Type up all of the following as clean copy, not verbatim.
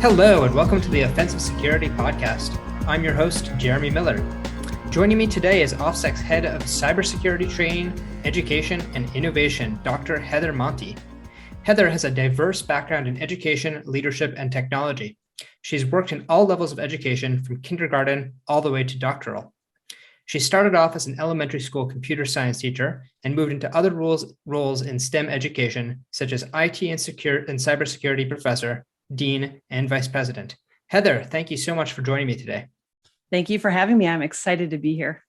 Hello, and welcome to the Offensive Security Podcast. I'm your host, Jeremy Miller. Joining me today is OffSec's Head of Cybersecurity Training, Education, and Innovation, Dr. Heather Monthie. Heather has a diverse background in education, leadership, and technology. She's worked in all levels of education, from kindergarten all the way to doctoral. She started off as an elementary school computer science teacher and moved into other roles in STEM education, such as IT and cybersecurity professor, dean, and vice president. Heather, thank you so much for joining me today. Thank you for having me. I'm excited to be here.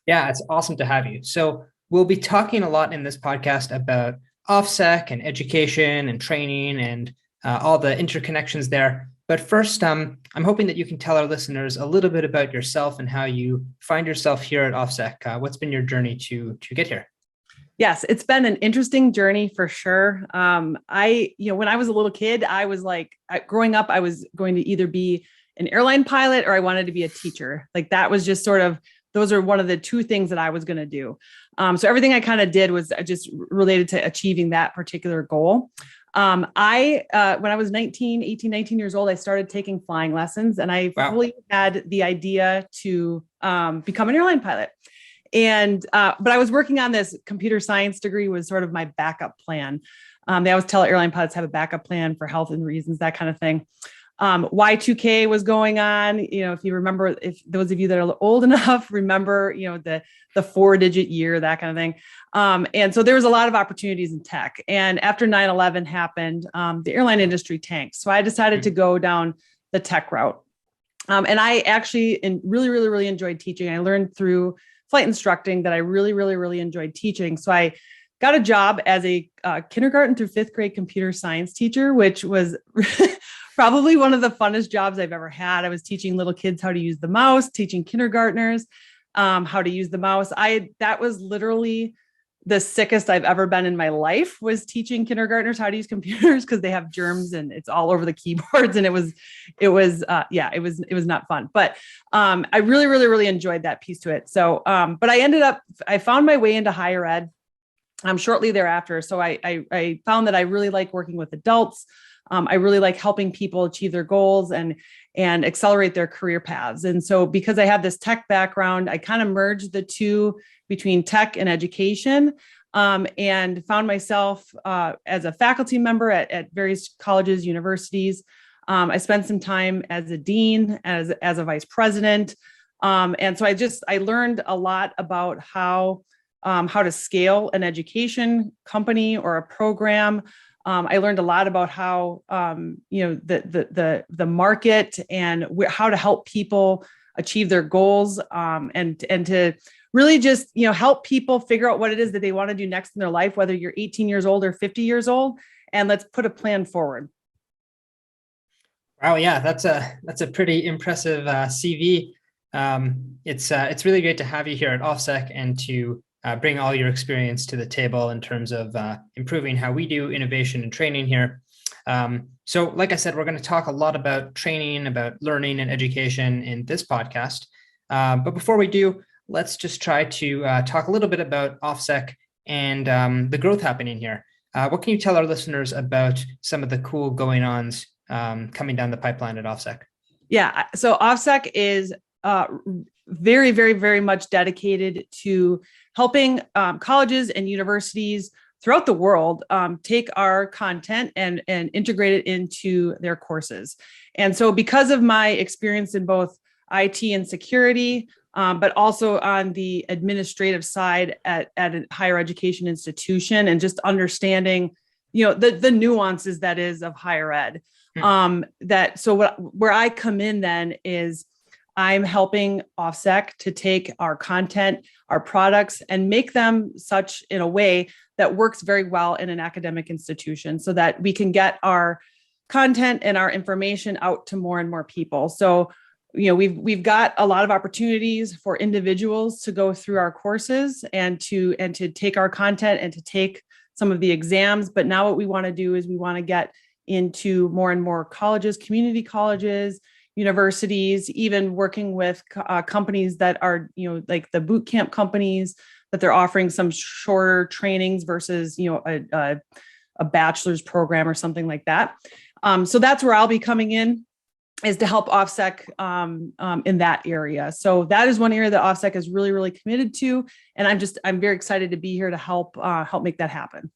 Yeah, it's awesome to have you. So we'll be talking a lot in this podcast about OffSec and education and training and all the interconnections there. But first, I'm hoping that you can tell our listeners a little bit about yourself and how you find yourself here at OffSec. What's been your journey to get here? Yes, it's been an interesting journey for sure. When I was a little kid, I was like, growing up, I was going to either be an airline pilot or I wanted to be a teacher. Like that was just sort of, those are one of the two things that I was going to do. So everything I kind of did was just related to achieving that particular goal. When I was 19 years old, I started taking flying lessons, and I fully had the idea to become an airline pilot. But I was working on this computer science degree was sort of my backup plan. They always tell airline pilots have a backup plan for health and reasons, that kind of thing. Y2K was going on. If you remember, if those of you that are old enough, remember, the 4-digit year, that kind of thing. And so there was a lot of opportunities in tech. And after 9/11 happened, the airline industry tanked. So I decided to go down the tech route. And I actually really enjoyed teaching. I learned through flight instructing that I really enjoyed teaching. So I got a job as a kindergarten through 5th grade computer science teacher, which was probably one of the funnest jobs I've ever had. I was teaching little kids how to use the mouse, teaching kindergartners how to use the mouse. That was literally the sickest I've ever been in my life, was teaching kindergartners how to use computers, because they have germs and it's all over the keyboards. And it was not fun, but I really enjoyed that piece to it. So, but I found my way into higher ed shortly thereafter. So I found that I really like working with adults. I really like helping people achieve their goals and accelerate their career paths. And so because I have this tech background, I kind of merged the two between tech and education, and found myself as a faculty member at various colleges, universities. I spent some time as a dean, as a vice president. And so I learned a lot about how to scale an education company or a program. I learned a lot about how, the market and how to help people achieve their goals, and to really just, help people figure out what it is that they want to do next in their life, whether you're 18 years old or 50 years old, and let's put a plan forward. Wow. Yeah, that's a pretty impressive CV. It's really great to have you here at OffSec and to bring all your experience to the table in terms of improving how we do innovation and training here. So like I said, we're going to talk a lot about training, about learning and education in this podcast. But before we do, let's just try to talk a little bit about OffSec and the growth happening here. What can you tell our listeners about some of the cool going-ons coming down the pipeline at OffSec? Yeah, so OffSec is very much dedicated to helping colleges and universities throughout the world take our content and integrate it into their courses. And so because of my experience in both IT and security, but also on the administrative side at a higher education institution, and just understanding, the nuances that is of higher ed. Where I come in then is I'm helping OffSec to take our content, our products, and make them such in a way that works very well in an academic institution, so that we can get our content and our information out to more and more people. So, we've got a lot of opportunities for individuals to go through our courses and to take our content and to take some of the exams. But now what we want to do is we want to get into more and more colleges, community colleges, universities, even working with companies that are, like the boot camp companies, that they're offering some shorter trainings versus, a bachelor's program or something like that. So that's where I'll be coming in, is to help OffSec in that area. So that is one area that OffSec is really, really committed to. And I'm very excited to be here to help make that happen.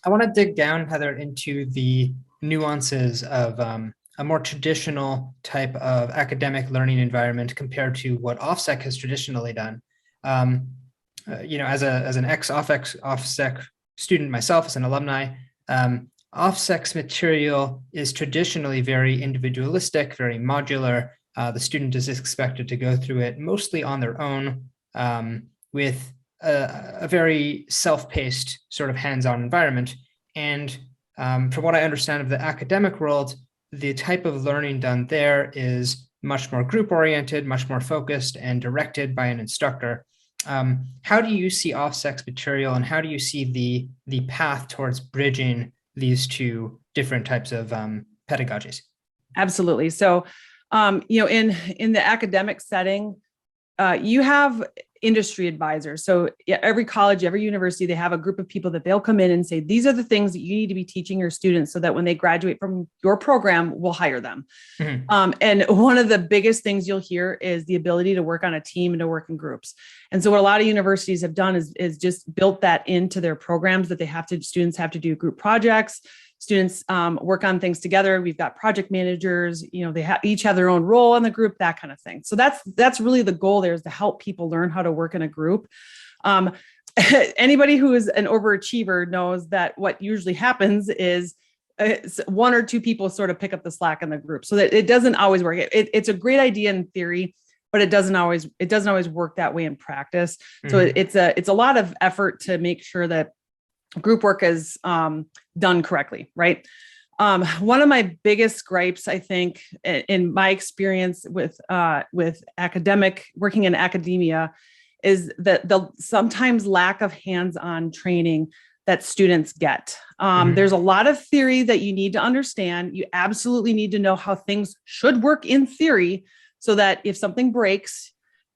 I want to dig down, Heather, into the nuances of a more traditional type of academic learning environment compared to what OffSec has traditionally done. As an ex-OffSec student myself, as an alumni, OffSec's material is traditionally very individualistic, very modular. The student is expected to go through it mostly on their own, with a very self-paced sort of hands-on environment. And from what I understand of the academic world, the type of learning done there is much more group-oriented, much more focused and directed by an instructor. How do you see OffSec's material, and how do you see the path towards bridging these two different types of pedagogies? Absolutely. So, in the academic setting, you have industry advisors. So every college, every university, they have a group of people that they'll come in and say, these are the things that you need to be teaching your students so that when they graduate from your program, we'll hire them. Mm-hmm. And one of the biggest things you'll hear is the ability to work on a team and to work in groups. And so what a lot of universities have done is just built that into their programs, that students have to do group projects. Students work on things together. We've got project managers, they each have their own role in the group, that kind of thing. So that's really the goal there, is to help people learn how to work in a group. Anybody who is an overachiever knows that what usually happens is one or two people sort of pick up the slack in the group, so that it doesn't always work. It's a great idea in theory, but it doesn't always work that way in practice. Mm-hmm. So it's a lot of effort to make sure that group work is done correctly, right? One of my biggest gripes, I think, in my experience with working in academia, is that the sometimes lack of hands-on training that students get. Mm-hmm. There's a lot of theory that you need to understand. You absolutely need to know how things should work in theory, so that if something breaks,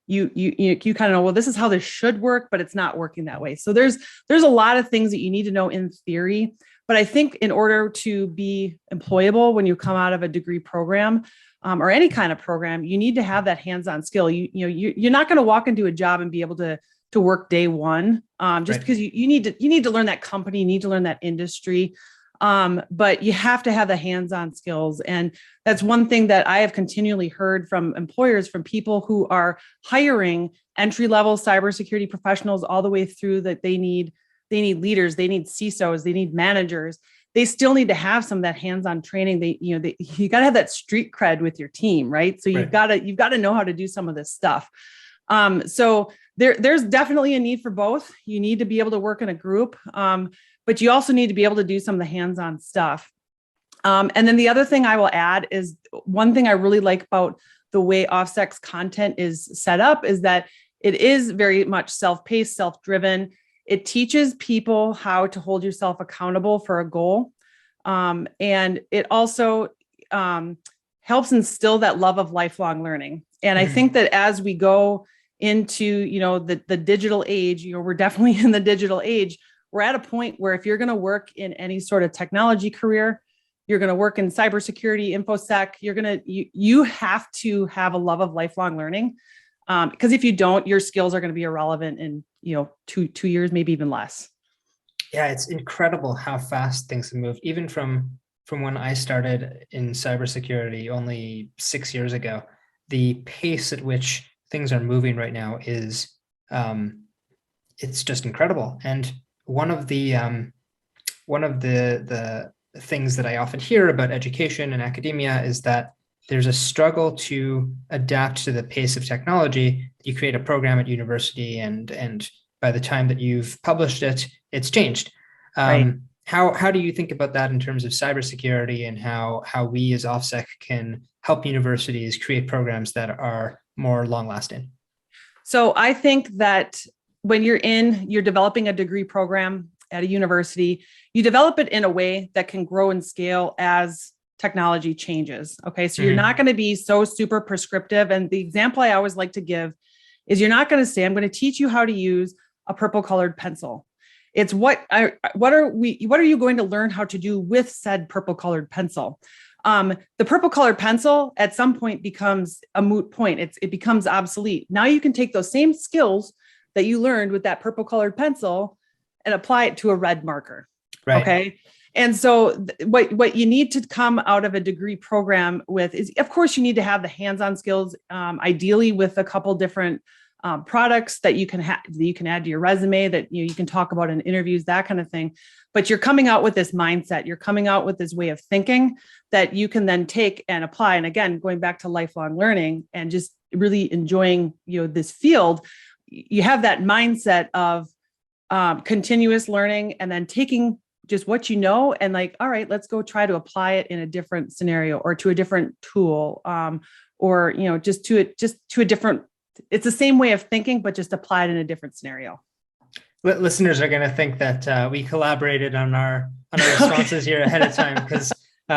you kind of know, well, this is how this should work, but it's not working that way. So there's a lot of things that you need to know in theory. But I think in order to be employable when you come out of a degree program, or any kind of program, you need to have that hands-on skill. You're not going to walk into a job and be able to work day one, just right. Because you need to learn that company, you need to learn that industry. But you have to have the hands-on skills. And that's one thing that I have continually heard from employers, from people who are hiring entry-level cybersecurity professionals all the way through, that they need leaders, they need CISOs, they need managers. They still need to have some of that hands-on training. You got to have that street cred with your team, right? So you've got to know how to do some of this stuff. So there's definitely a need for both. You need to be able to work in a group, but you also need to be able to do some of the hands-on stuff. And then the other thing I will add is, one thing I really like about the way OffSec's content is set up is that it is very much self-paced, self-driven. It teaches people how to hold yourself accountable for a goal. And it also helps instill that love of lifelong learning. And I think that as we go into, the digital age, we're definitely in the digital age. We're at a point where if you're going to work in any sort of technology career, you're going to work in cybersecurity, infosec, you have to have a love of lifelong learning. Because if you don't, your skills are going to be irrelevant in, 2 years, maybe even less. Yeah, it's incredible how fast things have moved. Even from when I started in cybersecurity only 6 years ago, the pace at which things are moving right now is, it's just incredible. And one of the things that I often hear about education and academia is that there's a struggle to adapt to the pace of technology. You create a program at university, and by the time that you've published it, it's changed. Right. How do you think about that in terms of cybersecurity, and how we as OffSec can help universities create programs that are more long-lasting? So I think that when you're developing a degree program at a university, you develop it in a way that can grow and scale as technology changes. Okay. So you're not going to be so super prescriptive. And the example I always like to give is, you're not going to say, I'm going to teach you how to use a purple colored pencil. It's what are you going to learn how to do with said purple colored pencil? The purple colored pencil at some point becomes a moot point. It becomes obsolete. Now you can take those same skills that you learned with that purple colored pencil and apply it to a red marker. Right. Okay. And so what you need to come out of a degree program with is, of course, you need to have the hands-on skills, ideally with a couple different products that you can add to your resume, that you can talk about in interviews, that kind of thing. But you're coming out with this mindset, you're coming out with this way of thinking that you can then take and apply. And again, going back to lifelong learning and just really enjoying, this field, you have that mindset of continuous learning, and then taking just what you know and like, all right, let's go try to apply it in a different scenario or to a different tool, or just to a different. It's the same way of thinking, but just applied in a different scenario. Listeners are going to think that we collaborated on our responses here ahead of time, because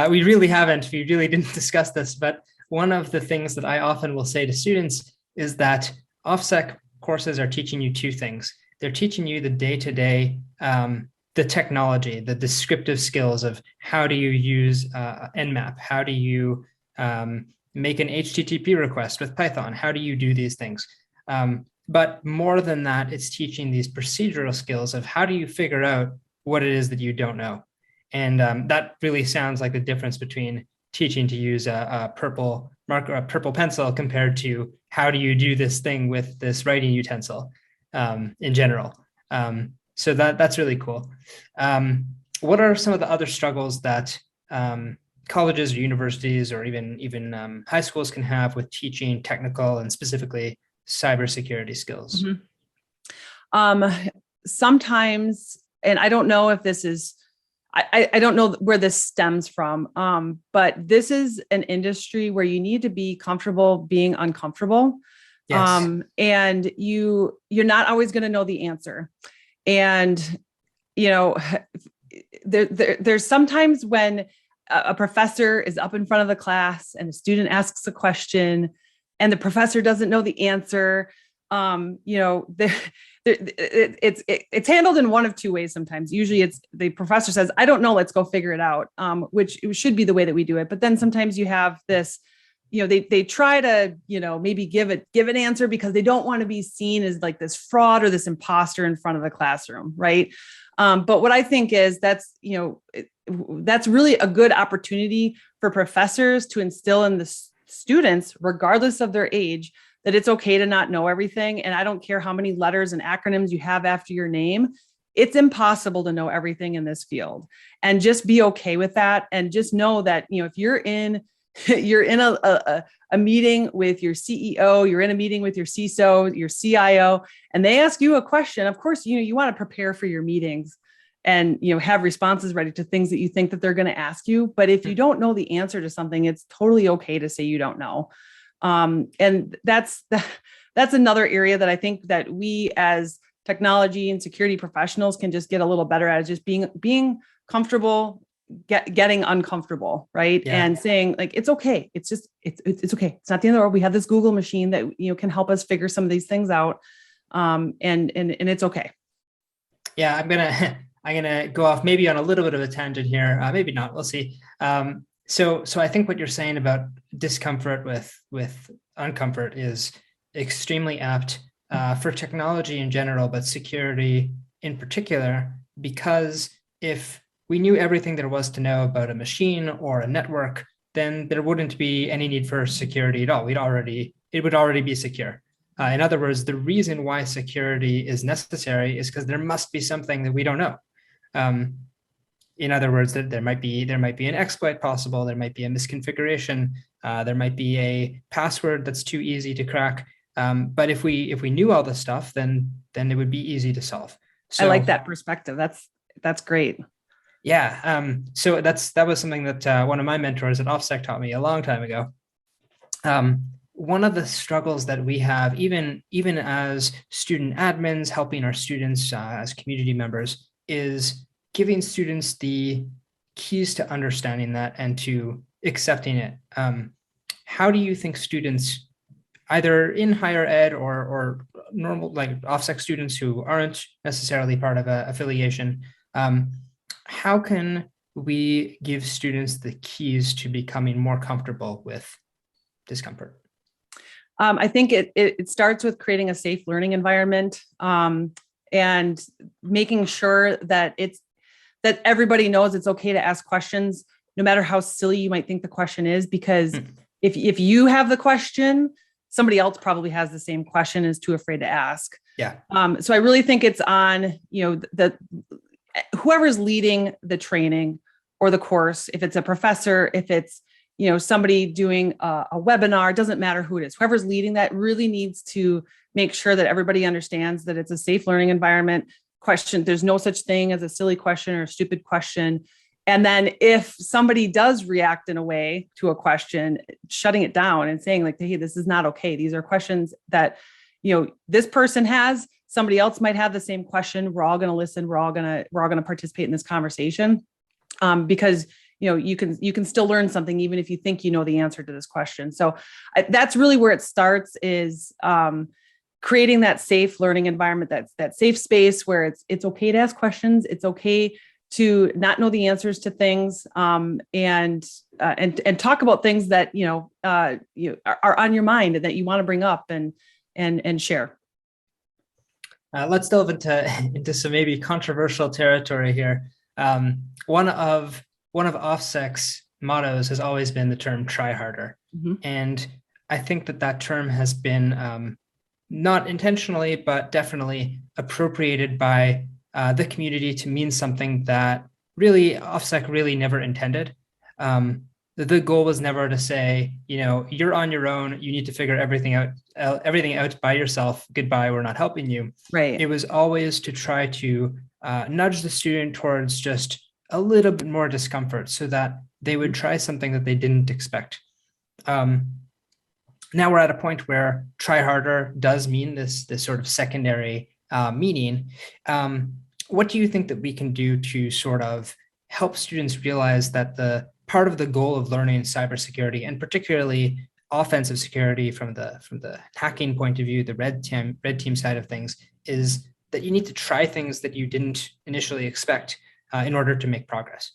we really haven't. We really didn't discuss this. But one of the things that I often will say to students is that OffSec courses are teaching you two things. They're teaching you the day-to-day, the technology, the descriptive skills of how do you use Nmap, how do you make an HTTP request with Python, how do you do these things? But more than that, it's teaching these procedural skills of how do you figure out what it is that you don't know. And that really sounds like the difference between teaching to use a purple marker, a purple pencil, compared to how do you do this thing with this writing utensil in general. So that's really cool. What are some of the other struggles that colleges or universities or even high schools can have with teaching technical and specifically cybersecurity skills? Mm-hmm. Sometimes, and I don't know if this is, I don't know where this stems from, but this is an industry where you need to be comfortable being uncomfortable. Yes. And you're not always going to know the answer. And, there's sometimes when a professor is up in front of the class and a student asks a question and the professor doesn't know the answer, it's handled in one of two ways sometimes. Usually it's the professor says, I don't know, let's go figure it out, which should be the way that we do it. But then sometimes you have this, they try to, maybe give an answer because they don't want to be seen as like this fraud or this imposter in front of the classroom, right? But what I think is that's really a good opportunity for professors to instill in the students, regardless of their age, that it's okay to not know everything. And I don't care how many letters and acronyms you have after your name. It's impossible to know everything in this field, and just be okay with that. And just know that, if you're in a meeting with your CEO, you're in a meeting with your CISO, your CIO, and they ask you a question, of course, you want to prepare for your meetings and, have responses ready to things that you think that they're going to ask you. But if you don't know the answer to something, it's totally okay to say you don't know. And that's another area that I think that we as technology and security professionals can just get a little better at, is just being comfortable, getting uncomfortable, right? Yeah. And saying like, it's okay. It's okay. It's not the end of the world. We have this Google machine that, can help us figure some of these things out. And it's okay. Yeah. I'm going to go off maybe on a little bit of a tangent here. Maybe not, we'll see. So I think what you're saying about discomfort with uncomfort is extremely apt for technology in general, but security in particular, because if we knew everything there was to know about a machine or a network, then there wouldn't be any need for security at all. It would already be secure. In other words, the reason why security is necessary is because there must be something that we don't know. In other words, that there might be an exploit possible, there might be a misconfiguration, there might be a password that's too easy to crack. But if we knew all this stuff, then it would be easy to solve. So, I like that perspective. That's great. Yeah. So that was something that one of my mentors at OffSec taught me a long time ago. One of the struggles that we have, even as student admins helping our students as community members, is giving students the keys to understanding that and to accepting it. How do you think students either in higher ed or normal like OffSec students who aren't necessarily part of an affiliation, how can we give students the keys to becoming more comfortable with discomfort? I think it starts with creating a safe learning environment, and making sure that that everybody knows it's okay to ask questions, no matter how silly you might think the question is, because if you have the question, somebody else probably has the same question and is too afraid to ask. Yeah. So I really think it's on, whoever's leading the training or the course, if it's a professor, if it's, somebody doing a webinar, it doesn't matter who it is, whoever's leading that really needs to make sure that everybody understands that it's a safe learning environment. There's no such thing as a silly question or a stupid question. And then if somebody does react in a way to a question, shutting it down and saying like, hey, this is not okay. These are questions that, this person has, somebody else might have the same question. We're all going to listen. We're all going to participate in this conversation, because you can still learn something even if you think you know the answer to this question. So that's really where it starts, is creating that safe learning environment, that safe space where it's okay to ask questions. It's okay to not know the answers to things, and talk about things that are on your mind and that you want to bring up and share. Let's delve into some maybe controversial territory here. One of OffSec's mottos has always been the term "try harder," and I think that term has been not intentionally, but definitely appropriated by the community to mean something that really OffSec really never intended. The goal was never to say, you're on your own, you need to figure everything out by yourself. Goodbye, we're not helping you. Right. It was always to try to nudge the student towards just a little bit more discomfort so that they would try something that they didn't expect. Now we're at a point where try harder does mean this sort of secondary meaning. What do you think that we can do to sort of help students realize that the part of the goal of learning cybersecurity, and particularly offensive security from the hacking point of view, the red team side of things, is that you need to try things that you didn't initially expect in order to make progress?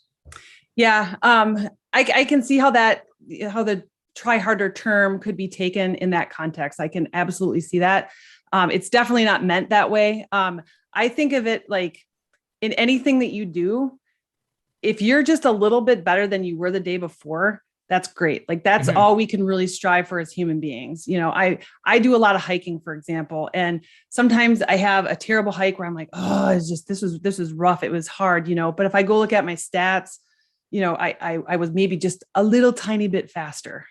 Yeah, I can see how the try harder term could be taken in that context. I can absolutely see that. It's definitely not meant that way. I think of it like in anything that you do, if you're just a little bit better than you were the day before, that's great. Like that's all we can really strive for as human beings. I do a lot of hiking, for example, and sometimes I have a terrible hike where I'm like, oh, this was rough. It was hard, but if I go look at my stats, I was maybe just a little tiny bit faster,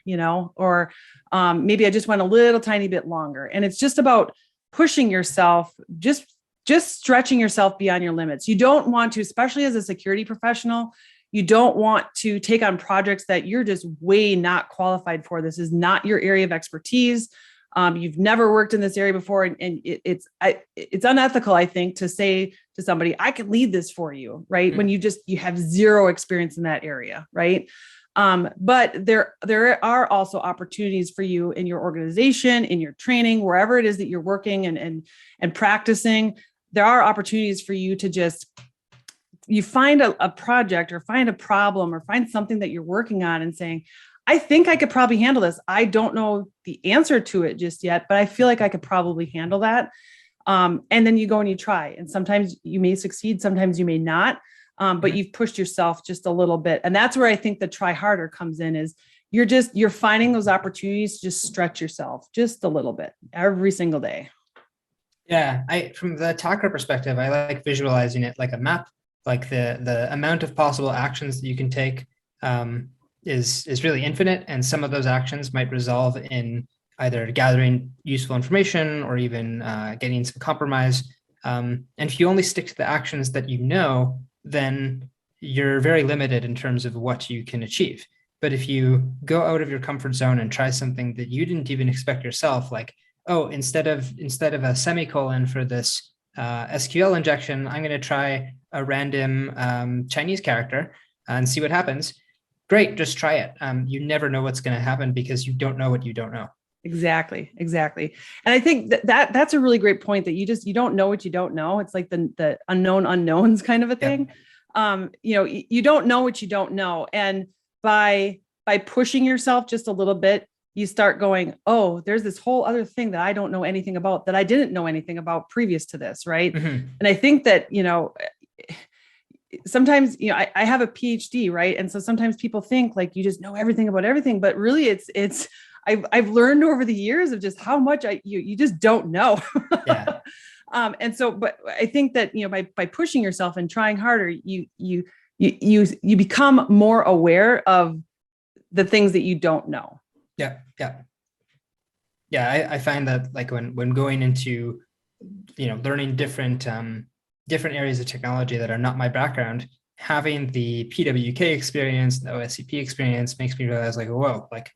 or maybe I just went a little tiny bit longer. And it's just about pushing yourself, just stretching yourself beyond your limits. You don't want to, especially as a security professional, you don't want to take on projects that you're just way not qualified for. This is not your area of expertise. You've never worked in this area before. And it's unethical, I think, to say to somebody, I can lead this for you, right? Mm-hmm. When you have zero experience in that area, right? But there are also opportunities for you in your organization, in your training, wherever it is that you're working and practicing. There are opportunities for you to you find a project or find a problem or find something that you're working on and saying, I think I could probably handle this. I don't know the answer to it just yet, but I feel like I could probably handle that. And then you go and you try. And sometimes you may succeed, sometimes you may not, but you've pushed yourself just a little bit. And that's where I think the try harder comes in, is you're finding those opportunities to just stretch yourself just a little bit every single day. Yeah, from the attacker perspective, I like visualizing it like a map, like the amount of possible actions that you can take is really infinite. And some of those actions might resolve in either gathering useful information or even getting some compromise. And if you only stick to the actions that you know, then you're very limited in terms of what you can achieve. But if you go out of your comfort zone and try something that you didn't even expect yourself, like, oh, instead of a semicolon for this SQL injection, I'm going to try a random Chinese character and see what happens. Great, just try it. You never know what's going to happen because you don't know what you don't know. Exactly. And I think that's a really great point, that you don't know what you don't know. It's like the unknown unknowns kind of a thing. You don't know what you don't know. And by pushing yourself just a little bit, you start going, oh, there's this whole other thing that I don't know anything about, that I didn't know anything about previous to this. Right. Mm-hmm. And I think that, sometimes, I have a PhD, right? And so sometimes people think like you just know everything about everything, but really I've learned over the years of just how much you just don't know. Yeah. But I think that, by pushing yourself and trying harder, you become more aware of the things that you don't know. Yeah. I find that like when going into, learning different areas of technology that are not my background, having the PWK experience, the OSCP experience makes me realize like, whoa, like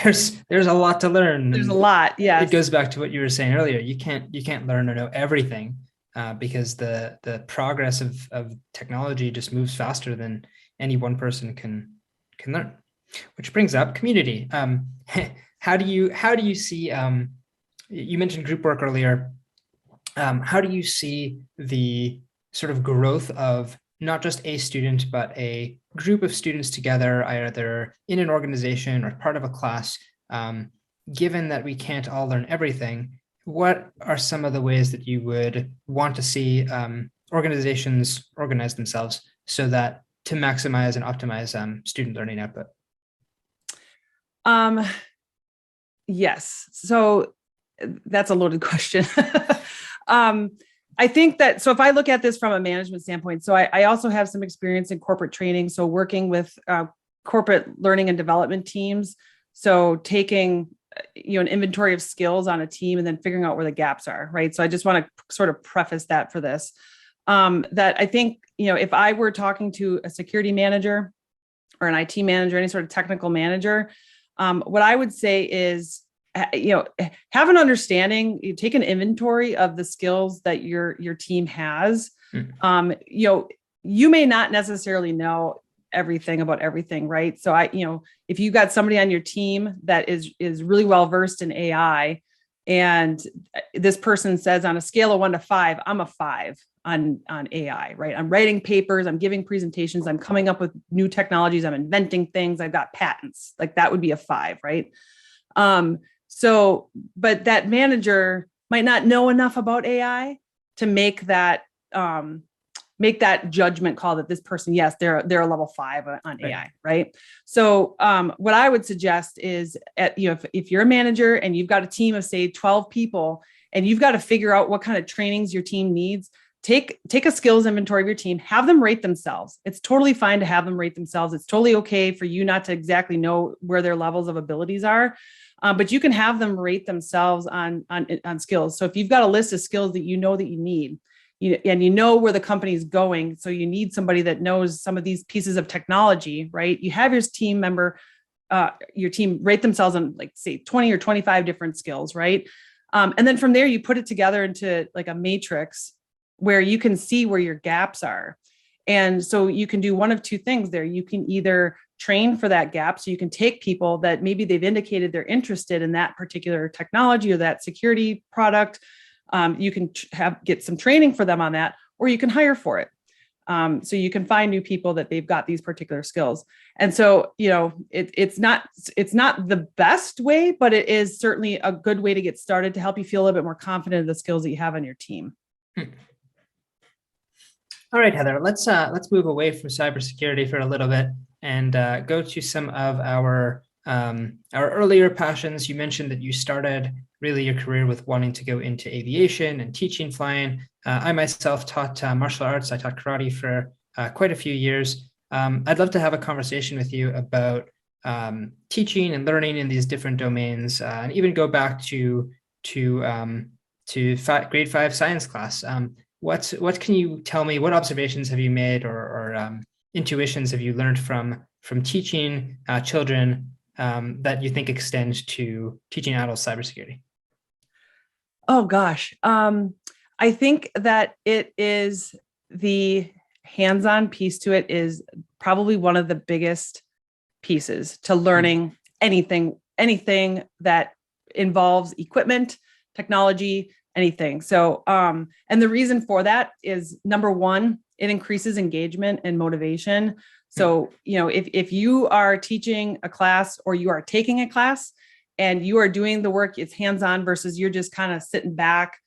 there's a lot to learn. There's a lot. Yeah. It goes back to what you were saying earlier. You can't learn or know everything because the progress of technology just moves faster than any one person can learn. Which brings up community. How do you see? You mentioned group work earlier. How do you see the sort of growth of not just a student, but a group of students together, either in an organization or part of a class? Given that we can't all learn everything, what are some of the ways that you would want to see organizations organize themselves so that to maximize and optimize student learning output? Yes. So that's a loaded question. I think that, so if I look at this from a management standpoint, so I also have some experience in corporate training. So working with corporate learning and development teams. So taking, an inventory of skills on a team and then figuring out where the gaps are, right? So I just want to sort of preface that for this, that I think, if I were talking to a security manager or an IT manager, any sort of technical manager, what I would say is, have an understanding, you take an inventory of the skills that your team has. You may not necessarily know everything about everything, right? So if you got somebody on your team that is really well versed in AI, and this person says on a scale of 1 to 5, I'm a 5 on AI, right? I'm writing papers, I'm giving presentations, I'm coming up with new technologies, I'm inventing things, I've got patents, like that would be a 5, right? But that manager might not know enough about AI to make that judgment call that this person, yes, they're a level 5 on right. AI, right? So what I would suggest is, if you're a manager and you've got a team of say 12 people, and you've got to figure out what kind of trainings your team needs, take a skills inventory of your team, have them rate themselves. It's totally fine to have them rate themselves. It's totally okay for you not to exactly know where their levels of abilities are. But you can have them rate themselves on skills. So if you've got a list of skills that you know that you need, and you know where the company is going, so you need somebody that knows some of these pieces of technology, right? You have your team rate themselves on like say 20 or 25 different skills, right? And then from there, you put it together into like a matrix where you can see where your gaps are. And so you can do one of two things there. You can either train for that gap. So you can take people that maybe they've indicated they're interested in that particular technology or that security product. You can get some training for them on that, or you can hire for it. So you can find new people that they've got these particular skills. And so, it's not the best way, but it is certainly a good way to get started to help you feel a little bit more confident in the skills that you have on your team. All right, Heather, let's move away from cybersecurity for a little bit and go to some of our earlier passions. You mentioned that you started really your career with wanting to go into aviation and teaching flying. I myself taught martial arts. I taught karate for quite a few years. I'd love to have a conversation with you about teaching and learning in these different domains, and even go back to grade 5 science class. What can you tell me? What observations have you made, or intuitions have you learned from teaching children that you think extend to teaching adults cybersecurity? Oh gosh, I think that it is the hands-on piece to it is probably one of the biggest pieces to learning anything that involves equipment, technology, anything. So, and the reason for that is, number one, it increases engagement and motivation. So, if you are teaching a class or you are taking a class and you are doing the work, it's hands-on versus you're just kind of sitting back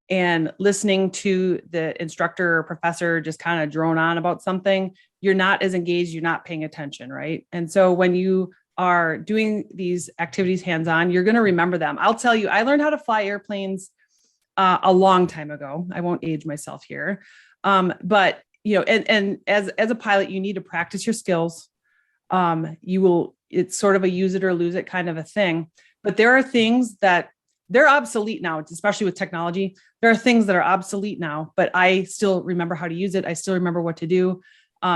and listening to the instructor or professor just kind of drone on about something, you're not as engaged, you're not paying attention, right? And so when you are doing these activities hands-on, you're going to remember them. I'll tell you, I learned how to fly airplanes a long time ago. I won't age myself here. But and as a pilot, you need to practice your skills. It's sort of a use it or lose it kind of a thing. But there are things that they're obsolete now, especially with technology. There are things that are obsolete now, but I still remember how to use it. I still remember what to do,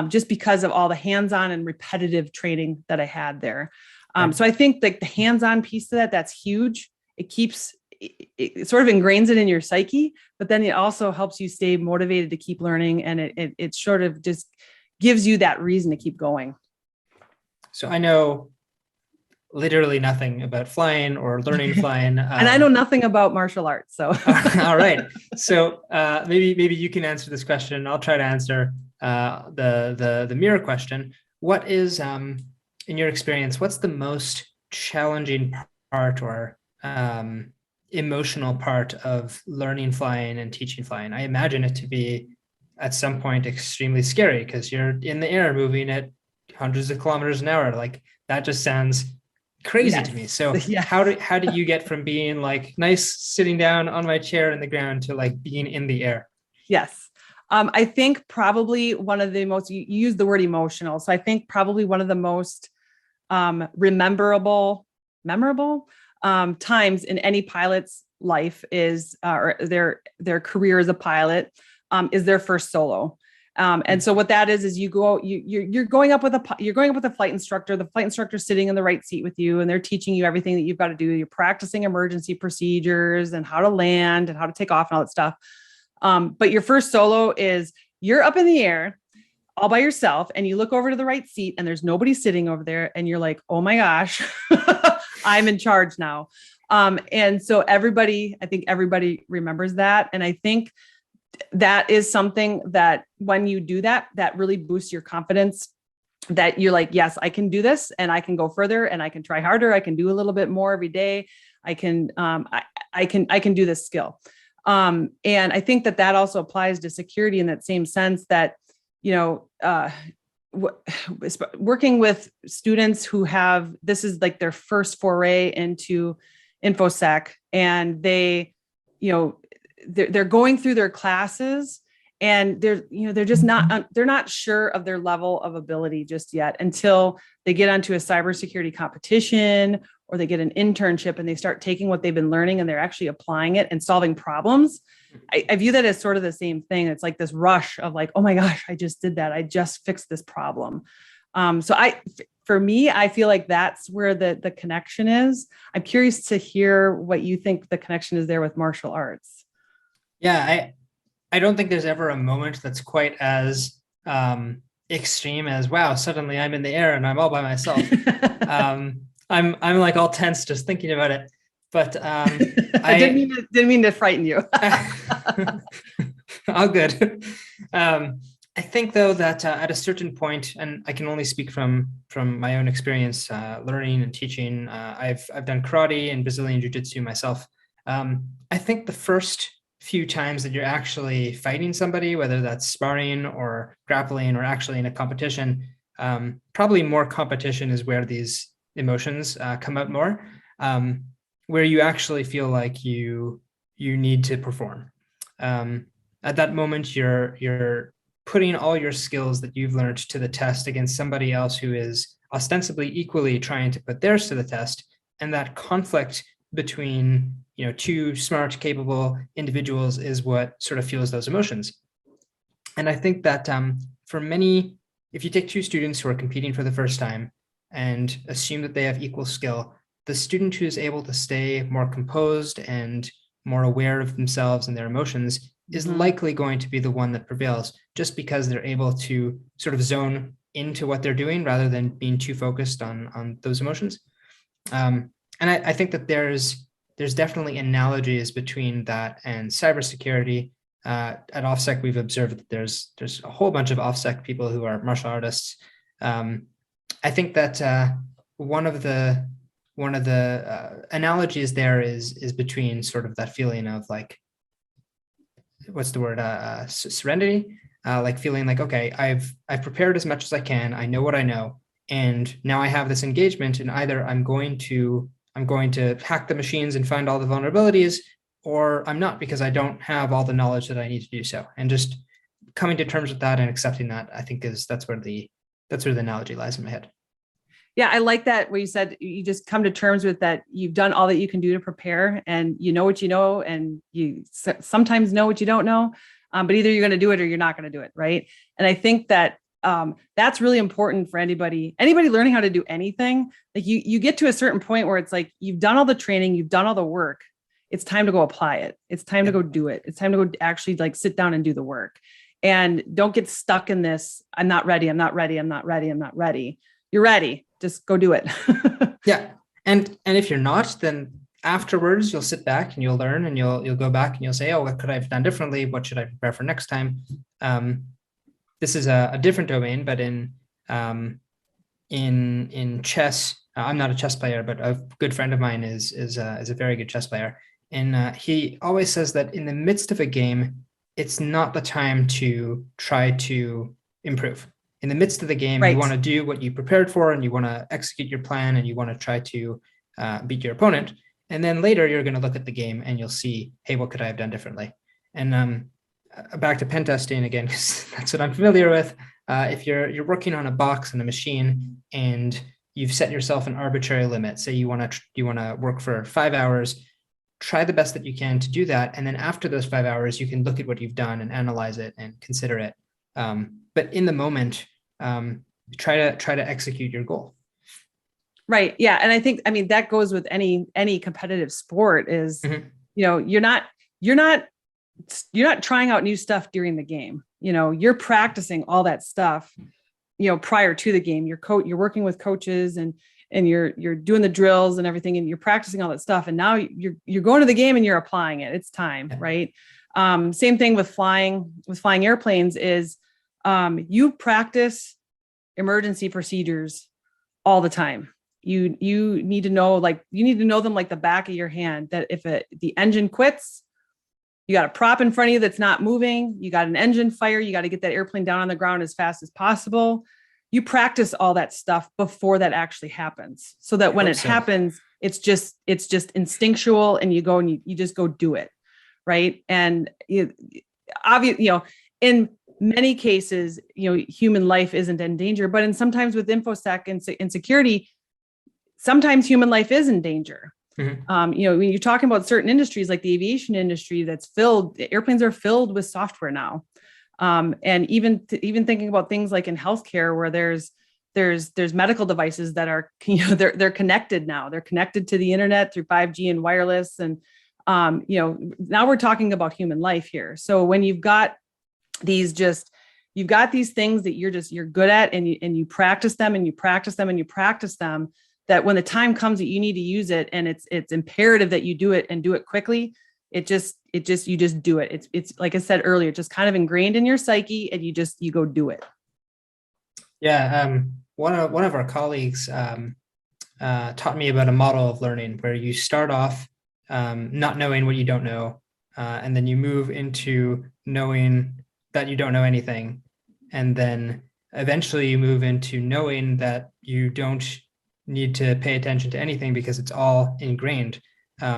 just because of all the hands-on and repetitive training that I had there. So I think like the hands-on piece of that's huge. It sort of ingrains it in your psyche, but then it also helps you stay motivated to keep learning. And it sort of just gives you that reason to keep going. So I know literally nothing about flying or learning flying. And I know nothing about martial arts. So, all right. So maybe you can answer this question. I'll try to answer the mirror question. What is, in your experience, what's the most challenging part or emotional part of learning flying and teaching flying? I imagine it to be at some point extremely scary because you're in the air moving at hundreds of kilometers an hour. Like that just sounds crazy to me. So how do you get from being like nice sitting down on my chair in the ground to like being in the air? Yes. I think probably one of the most, you use the word emotional. So I think probably one of the most memorable times in any pilot's life is, or their career as a pilot, is their first solo. And so what that is you're going up with a flight instructor. The flight instructor is sitting in the right seat with you, and they're teaching you everything that you've got to do. You're practicing emergency procedures and how to land and how to take off and all that stuff. But your first solo is you're up in the air all by yourself, and you look over to the right seat and there's nobody sitting over there. And you're like, oh my gosh, I'm in charge now. And so I think everybody remembers that. And I think that is something that when you do that really boosts your confidence, that you're like, yes, I can do this and I can go further and I can try harder. I can do a little bit more every day. I can do this skill. And I think that also applies to security in that same sense that, working with students who this is like their first foray into infosec, and they're going through their classes and they're just they're not sure of their level of ability just yet until they get onto a cybersecurity competition or they get an internship and they start taking what they've been learning and they're actually applying it and solving problems. I view that as sort of the same thing. It's like this rush of like, oh my gosh, I just did that. I just fixed this problem. For me, I feel like that's where the connection is. I'm curious to hear what you think the connection is there with martial arts. Yeah, I don't think there's ever a moment that's quite as extreme as, wow, suddenly I'm in the air and I'm all by myself. I'm like all tense just thinking about it. But I didn't mean to frighten you. All good. I think though that at a certain point, and I can only speak from my own experience learning and teaching. I've done karate and Brazilian jiu-jitsu myself. I think the first few times that you're actually fighting somebody, whether that's sparring or grappling or actually in a competition, probably more competition is where these emotions come out more, where you actually feel like you need to perform. At that moment, you're putting all your skills that you've learned to the test against somebody else who is ostensibly equally trying to put theirs to the test, and that conflict between two smart, capable individuals is what sort of fuels those emotions. And I think that for many, if you take two students who are competing for the first time and assume that they have equal skill, the student who is able to stay more composed and more aware of themselves and their emotions is likely going to be the one that prevails, just because they're able to sort of zone into what they're doing rather than being too focused on those emotions. And I think that there's there's definitely analogies between that and cybersecurity. At OffSec, we've observed that there's a whole bunch of OffSec people who are martial artists. I think that one of the analogies there is between sort of that feeling of like, what's the word, serenity, like feeling like, okay, I've prepared as much as I can, I know what I know, and now I have this engagement, and either I'm going to hack the machines and find all the vulnerabilities, or I'm not, because I don't have all the knowledge that I need to do so. And just coming to terms with that and accepting that, I think that's where the analogy lies in my head. Yeah, I like that where you said you just come to terms with that. You've done all that you can do to prepare, and you know what you know, and you sometimes know what you don't know, but either you're going to do it or you're not going to do it, right? And I think that that's really important for anybody learning how to do anything. Like you get to a certain point where it's like you've done all the training, you've done all the work. It's time to go apply it. It's time to go do it. It's time to go actually like sit down and do the work, and don't get stuck in this. I'm not ready. I'm not ready. I'm not ready. I'm not ready. You're ready. Just go do it. Yeah. And if you're not, then afterwards you'll sit back and you'll learn, and you'll go back and you'll say, oh, what could I have done differently? What should I prepare for next time? This is a different domain, but in chess, I'm not a chess player, but a good friend of mine is a very good chess player. And he always says that in the midst of a game, it's not the time to try to improve. In the midst of the game, right, you want to do what you prepared for, and you want to execute your plan, and you want to try to beat your opponent. And then later you're going to look at the game and you'll see, hey, what could I have done differently? And back to pen testing again, because that's what I'm familiar with. If you're working on a box and a machine, and you've set yourself an arbitrary limit, say you want to work for 5 hours, try the best that you can to do that. And then after those 5 hours, you can look at what you've done and analyze it and consider it. But in the moment, try to execute your goal. Right. Yeah. And I think, that goes with any competitive sport is, you're not trying out new stuff during the game. You're practicing all that stuff, prior to the game. You're working with coaches and you're doing the drills and everything, and you're practicing all that stuff. And now you're going to the game and you're applying it. It's time. Yeah. Right. Same thing with flying airplanes is, you practice emergency procedures all the time. You need to know, them like the back of your hand, that if the engine quits, you got a prop in front of you that's not moving, you got an engine fire, you got to get that airplane down on the ground as fast as possible. You practice all that stuff before that actually happens, so that when it happens, it's just instinctual, and you go and you just go do it. Right. And obviously, in many cases, human life isn't in danger, but sometimes with infosec and security, sometimes human life is in danger. Mm-hmm. When you're talking about certain industries like the aviation industry, airplanes are filled with software now. And even thinking about things like in healthcare, where there's medical devices that are, they're connected now. They're connected to the internet through 5G and wireless. And, now we're talking about human life here. So when you've got these things that you're good at, and you practice them and you practice them and you practice them, that when the time comes that you need to use it, and it's imperative that you do it and do it quickly, you just do it. It's like I said earlier, just kind of ingrained in your psyche, and you go do it. Yeah. One of our colleagues taught me about a model of learning where you start off not knowing what you don't know, and then you move into knowing that you don't know anything, and then eventually you move into knowing that you don't need to pay attention to anything because it's all ingrained,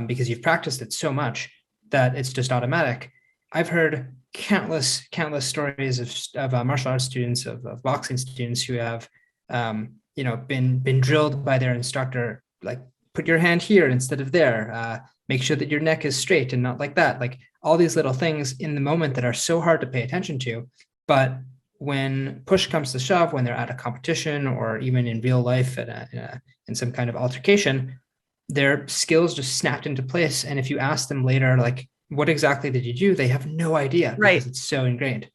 because you've practiced it so much that it's just automatic. I've heard countless stories of martial arts students, of boxing students who have been drilled by their instructor, like, put your hand here instead of there, make sure that your neck is straight and not like that, like all these little things in the moment that are so hard to pay attention to. But when push comes to shove, when they're at a competition or even in real life in some kind of altercation, their skills just snapped into place. And if you ask them later, like, what exactly did you do? They have no idea, right? Because it's so ingrained.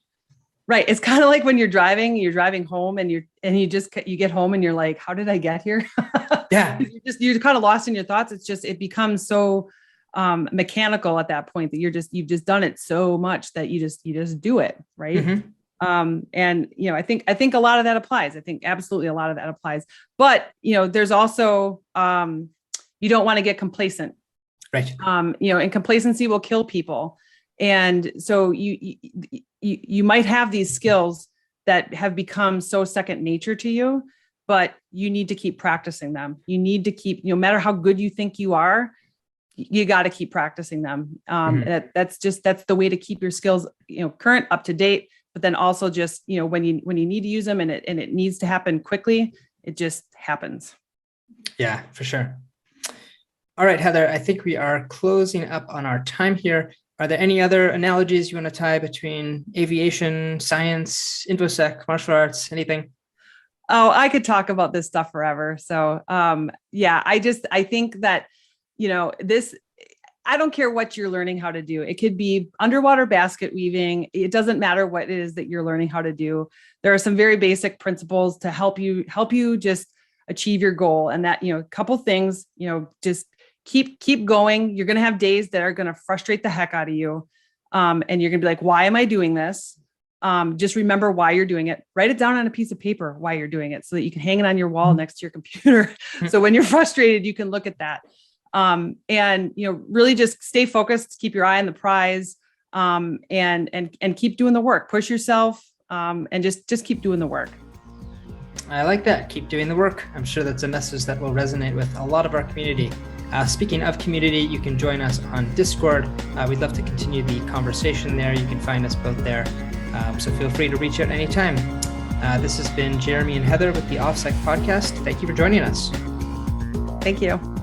Right. It's kind of like when you're driving home and you get home and you're like, how did I get here? Yeah. You're kind of lost in your thoughts. It becomes so mechanical at that point that you've just done it so much that you just do it. Right. Mm-hmm. And, I think a lot of that applies. I think absolutely a lot of that applies, but, there's also, you don't want to get complacent. Right. And complacency will kill people. And so you might have these skills that have become so second nature to you, but you need to keep practicing them. You need to keep, no matter how good you think you are, you got to keep practicing them. That's the way to keep your skills, current, up to date, but then also just, when you need to use them and it needs to happen quickly, it just happens. Yeah, for sure. All right, Heather, I think we are closing up on our time here. Are there any other analogies you want to tie between aviation, science, infosec, martial arts, anything? Oh, I could talk about this stuff forever. So, I think that, I don't care what you're learning how to do. It could be underwater basket weaving. It doesn't matter what it is that you're learning how to do. There are some very basic principles to help you just achieve your goal. And that, a couple things, just keep going. You're going to have days that are going to frustrate the heck out of you. And you're going to be like, why am I doing this? Just remember why you're doing it. Write it down on a piece of paper, why you're doing it, so that you can hang it on your wall next to your computer. So when you're frustrated, you can look at that. And, really just stay focused, keep your eye on the prize, and keep doing the work, push yourself, and just keep doing the work. I like that. Keep doing the work. I'm sure that's a message that will resonate with a lot of our community. Speaking of community, you can join us on Discord. We'd love to continue the conversation there. You can find us both there. So feel free to reach out anytime. This has been Jeremy and Heather with the OffSec podcast. Thank you for joining us. Thank you.